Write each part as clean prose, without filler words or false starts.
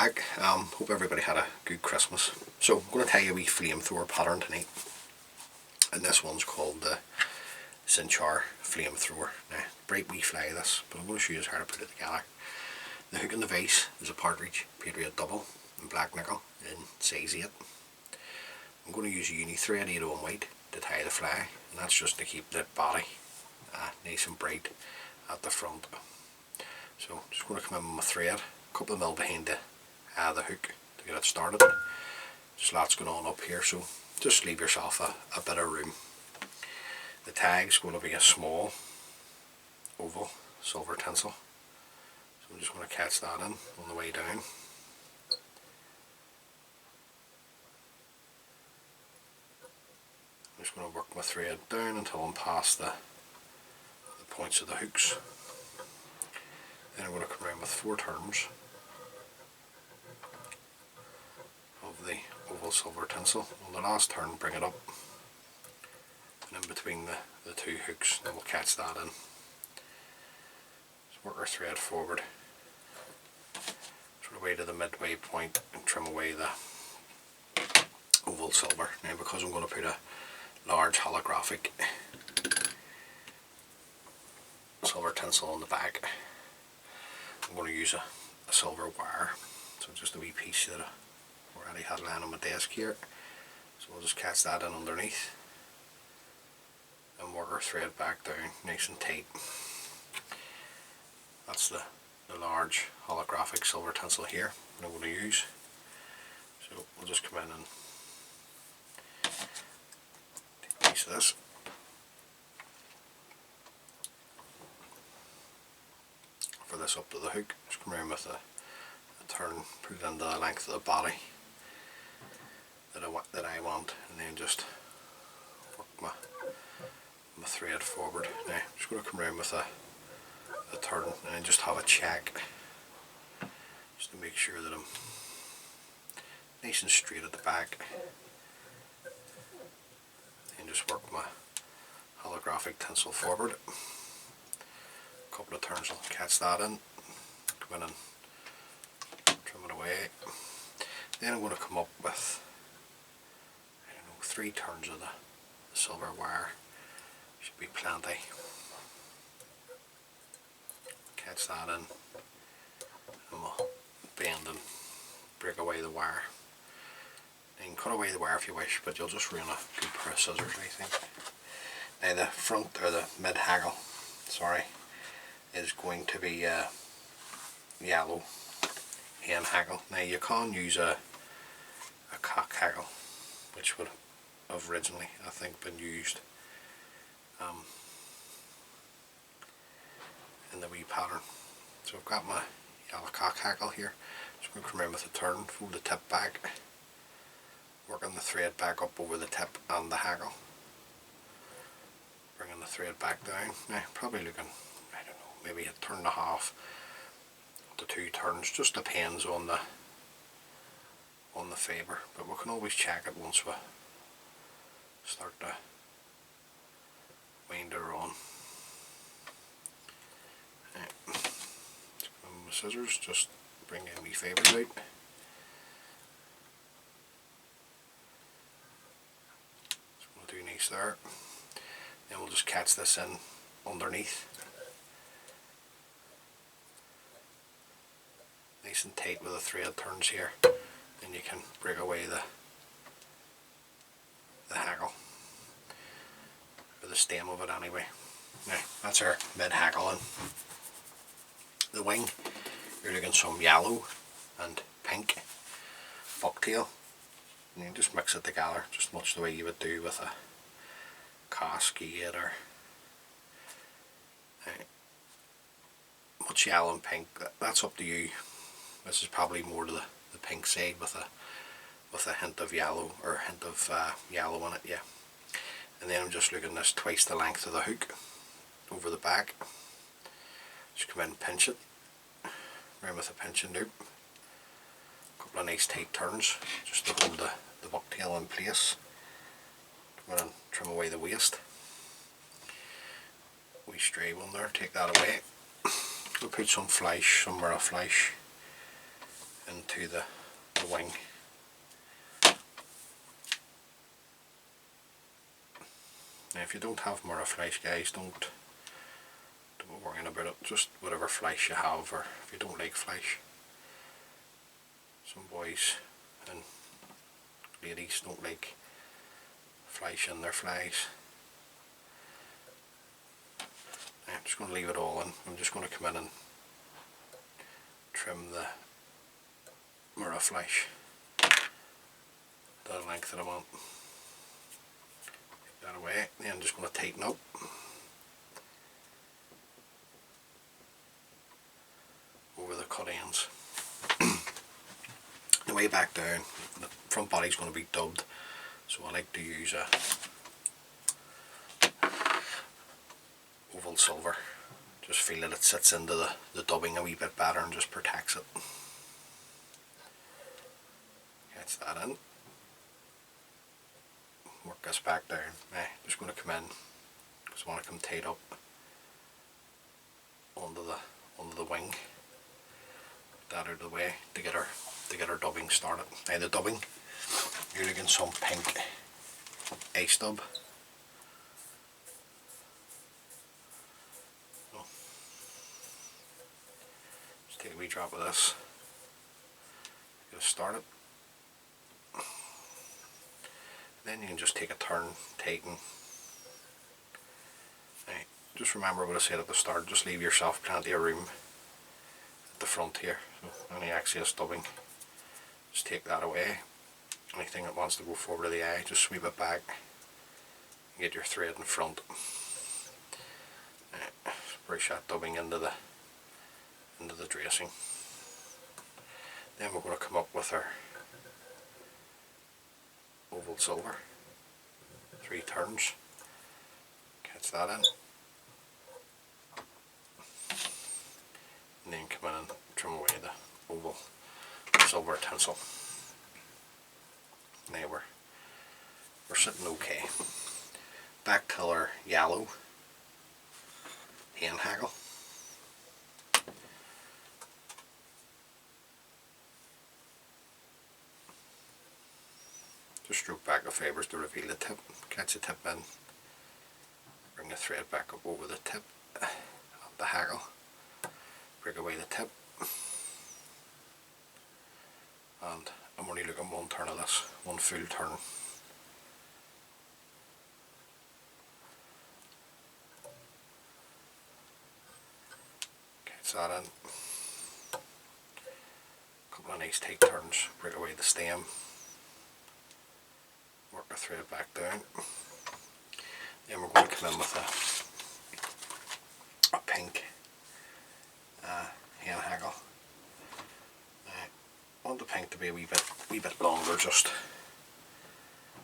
back. Hope everybody had a good Christmas. So I'm going to tell you a wee flamethrower pattern tonight, and this one's called the Stinchar flamethrower. Now, bright wee fly this, but I'm going to show you how to put it together. The hook in the vise is a partridge Patriot double in black nickel in size 8. I'm going to use a uni thread 801 white to tie the fly, and that's just to keep the body nice and bright at the front. So I'm just going to come in with my thread, a couple of mil behind the hook to get it started. Just lots going on up here, so just leave yourself a bit of room. The tag's going to be a small oval silver tinsel, so I'm just going to catch that in on the way down. I'm just going to work my thread down until I'm past the points of the hooks. Then I'm going to come around with 4 turns of the oval silver tinsel. On the last turn, bring it up and in between the 2 hooks, and we'll catch that in. Just work our thread forward sort of way to the midway point and trim away the oval silver. Now, because I'm going to put a large holographic silver tinsel on the back, I'm going to use a silver wire, so just a wee piece that I already had lying on my desk here. So we'll just catch that in underneath and work our thread back down nice and tight. That's the large holographic silver tinsel here that I'm going to use. So we'll just come in and take a piece of this. For this up to the hook, just come around with a turn, put it into the length of the body that I want, and then just work my thread forward. Now I'm just going to come around with a turn and then just have a check, just to make sure that I'm nice and straight at the back, and just work my holographic tinsel forward. A couple of turns will catch that in, come in and trim it away. Then I'm going to come up with, I don't know, 3 turns of the silver wire. Should be plenty. Catch that in, and we'll bend and break away the wire. You can cut away the wire if you wish, but you'll just ruin a good pair of scissors, I think. Now the front, or the mid hackle, sorry, is going to be a yellow hen hackle. Now you can use a cock hackle, which would have originally, I think, been used in the wee pattern. So I've got my yellow cock hackle here. Just going to come around with a turn, fold the tip back, working the thread back up over the tip and the hackle, bringing the thread back down. Now probably looking, I don't know, maybe a turn and a half to 2 turns, just depends on the fibre, but we can always check it once we start to wind her on. Right. My scissors, just bring in my fibres out. So we'll do nice there. Then we'll just catch this in underneath, nice and tight with the thread turns here. Then you can break away the hackle, or the stem of it anyway. Now that's our mid hackle in. The wing, you're looking some yellow and pink bucktail, and you just mix it together just much the way you would do with a cascade, or much yellow and pink. That's up to you. This is probably more to the pink side with a hint of yellow, or hint of yellow in it, yeah. And then I'm just looking this twice the length of the hook over the back. Just come in and pinch it around with a pinching loop. A couple of nice tight turns just to hold the bucktail in place. Come in and trim away the waist. Wee stray one there, take that away. We'll put some flesh, some raw flesh into the wing. Now if you don't have mirror flash, guys, don't be worrying about it, just whatever flash you have, or if you don't like flash. Some boys and ladies don't like flash in their flies. I'm just going to leave it all in. I'm just going to come in and trim the mirror flash the length that I want. Get that away. Then I'm just going to tighten up. Over the cut ends. The way back down, the front body is going to be dubbed, so I like to use a oval silver. Just feel that it sits into the dubbing a wee bit better and just protects it. Gets that in. Work this back down. Now, just going to come in because I want to come tight up onto the wing. That out of the way to get our dubbing started. Now the dubbing, you're looking some pink ice dub. So, just take a wee drop of this. Get it started. Then you can just take a turn, tighten. Now, just remember what I said at the start. Just leave yourself plenty of room at the front here. So any excess dubbing, just take that away. Anything that wants to go forward of the eye, just sweep it back. Get your thread in front. Brush that dubbing into the dressing. Then we're going to come up with our oval silver. 3 turns. Catch that in. And then come in and trim away the oval silver tinsel. Now we're sitting okay. Back color yellow hand hackle. Just stroke back the fibres to reveal the tip. Catch the tip in. Bring the thread back up over the tip of the hackle. Break away the tip. And I'm only looking one turn of this, one full turn. Catch that in. Couple of nice tight turns, break away the stem. Work the thread back down. Then we're going to come in with a pink hand hackle. I want the pink to be a wee bit longer, just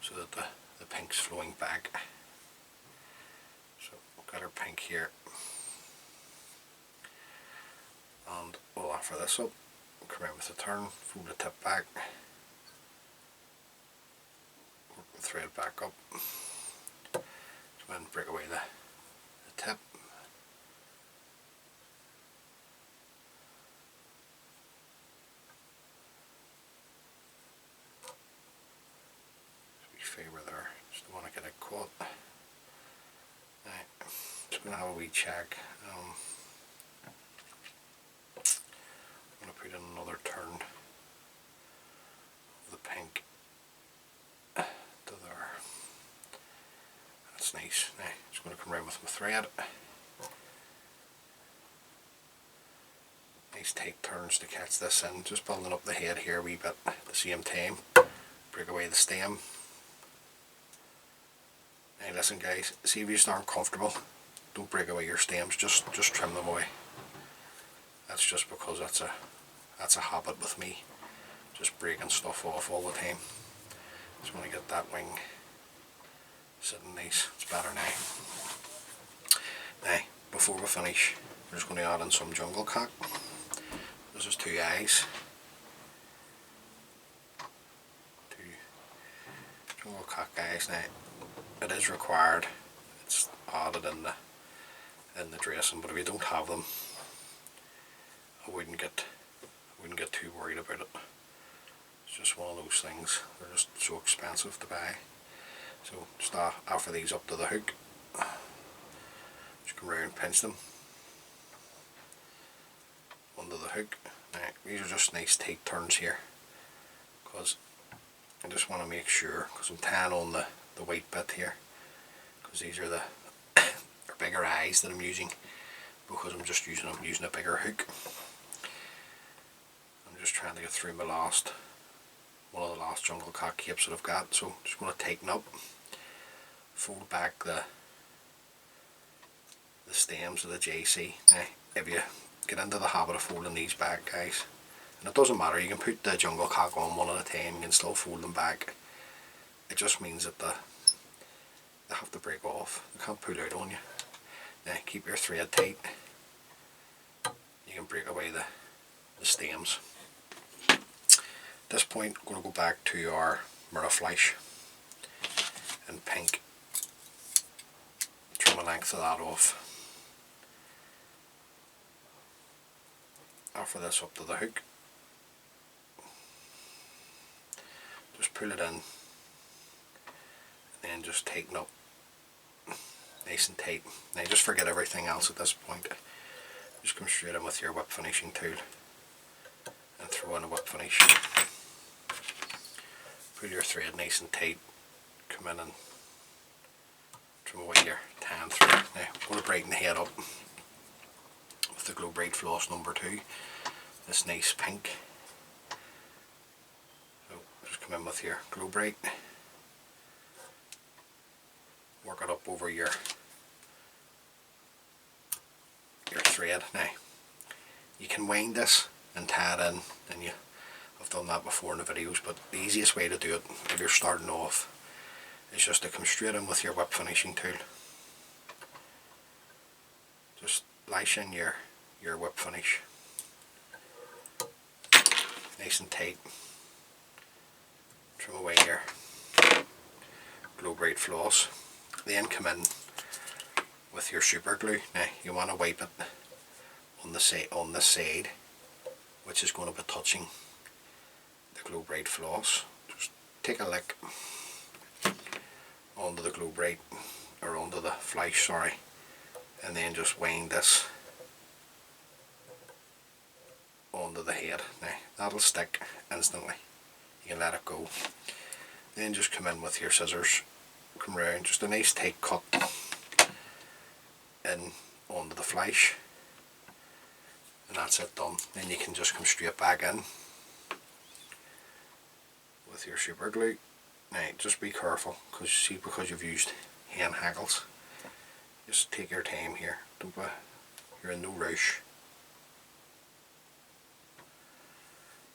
so that the pink's flowing back. So we've got our pink here, and we'll offer this up. We'll come in with a turn, fold the tip back, work the thread back up, come in, break away the tip. Favour there, just don't want to get it caught. Right, just going to have a wee check. I'm going to put in another turn of the pink to there. That's nice. Now, just going to come around with my thread. Nice tight turns to catch this in, just building up the head here a wee bit at the same time. Break away the stem. Now listen guys, see if you aren't comfortable, don't break away your stems, just trim them away. That's just because that's a habit with me, just breaking stuff off all the time. Just want to get that wing sitting nice, it's better now. Now, before we finish, we're just going to add in some jungle cock. This is 2 eyes. 2 jungle cock guys. Now, it is required, it's added in the dressing, but if you don't have them, I wouldn't get wouldn't get too worried about it. It's just one of those things, they're just so expensive to buy. So just offer these up to the hook, just come around and pinch them under the hook. Now these are just nice tight turns here, because I just want to make sure, because I'm tying on the white bit here, because these are the bigger eyes that I'm using, because I'm using a bigger hook. I'm just trying to get through one of the last jungle cock capes that I've got. So I'm just going to tighten up, fold back the stems of the JC. Now if you get into the habit of folding these back, guys, and it doesn't matter, you can put the jungle cock on one at a time, you can still fold them back. It just means that they have to break off, they can't pull out on you. Now keep your thread tight, you can break away the stems. At this point I'm going to go back to our mirror flash in pink, trim the length of that off, offer this up to the hook, just pull it in, and then just tighten up nice and tight. Now just forget everything else at this point, just come straight in with your whip finishing tool and throw in a whip finish. Pull your thread nice and tight, come in and trim away your tan thread. Now I'm going to brighten the head up with the Glow Bright Floss number 2, this nice pink. So just come in with your Glow Bright, work it up over your thread. Now you can wind this and tie it in, and I've done that before in the videos, but the easiest way to do it if you're starting off is just to come straight in with your whip finishing tool, just lash in your whip finish nice and tight, trim away your Glow Bright Floss, then come in with your super glue. Now you want to wipe it on this side, which is going to be touching the Glow Bright Floss. Just take a lick onto the Glow Bright, or onto the flash, sorry, and then just wind this onto the head. Now that'll stick instantly, you can let it go. Then just come in with your scissors, come around, just a nice tight cut in onto the flash, and that's it, done. Then you can just come straight back in with your super glue. Now just be careful, because you've used hen hackles, just take your time here, you're in no rush.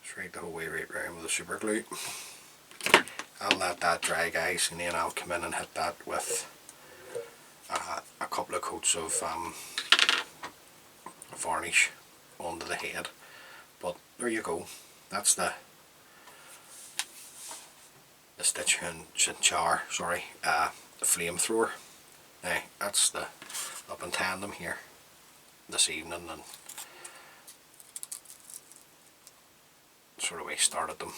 Just rake the whole way right round with the super glue. I'll let that dry, guys, and then I'll come in and hit that with a couple of coats of varnish onto the head. But there you go, that's the Stinchar, sorry, the flamethrower. Now that's up in tandem here this evening, and sort of way started them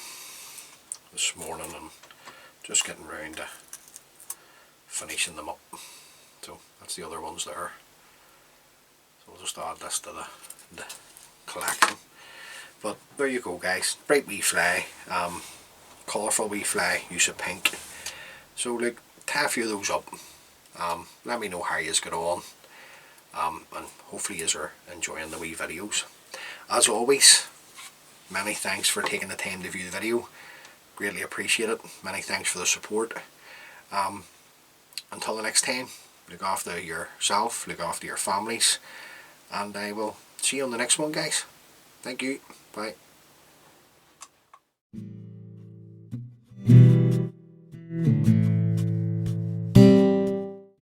this morning, and just getting round to finishing them up. So that's the other ones there. So we'll just add this to the collection. But there you go, guys, bright wee fly, colourful wee fly, use of pink. So look, tie a few of those up, let me know how you get on, and hopefully you are enjoying the wee videos. As always, many thanks for taking the time to view the video, greatly appreciate it. Many thanks for the support. Until the next time, look after yourself, look after your families, and I will see you on the next one, guys. Thank you, bye.